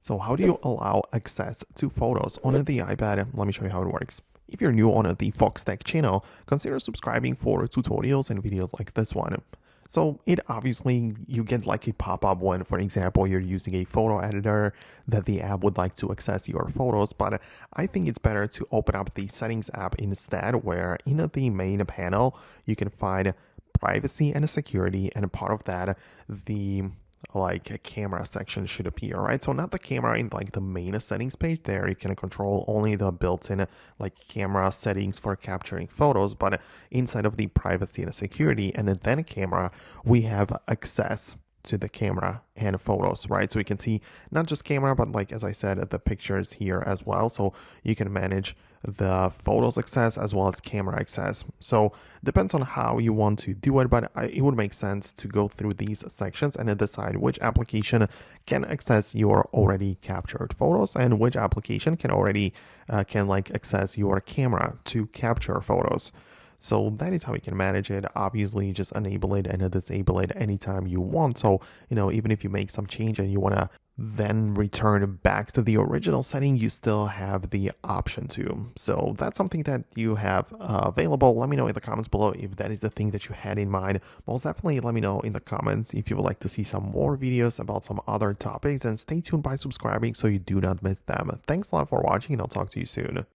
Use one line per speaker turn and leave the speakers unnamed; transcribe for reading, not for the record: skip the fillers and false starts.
So how do you allow access to photos on the iPad? Let me show you how it works. If you're new on the Foxtecc channel, consider subscribing for tutorials and videos like this one. So it obviously, you get like a pop-up when, for example, you're using a photo editor that the app would like to access your photos, but I think it's better to open up the settings app instead, where in the main panel, you can find privacy and security, and part of that, the like a camera section should appear, right? So not the camera in like the main settings page. There you can control only the built-in like camera settings for capturing photos, but inside of the privacy and security and then camera, we have access to the camera and photos, right? So we can see not just camera, but like, as I said, the pictures here as well. So you can manage the photos access as well as camera access. So depends on how you want to do it, but it would make sense to go through these sections and then decide which application can access your already captured photos and which application can already can like access your camera to capture photos. So that is how you can manage it. Obviously, just enable it and disable it anytime you want. So, even if you make some change and you want to then return back to the original setting, you still have the option to. So that's something that you have available. Let me know in the comments below if that is the thing that you had in mind. Most definitely let me know in the comments if you would like to see some more videos about some other topics, and stay tuned by subscribing so you do not miss them. Thanks a lot for watching, and I'll talk to you soon.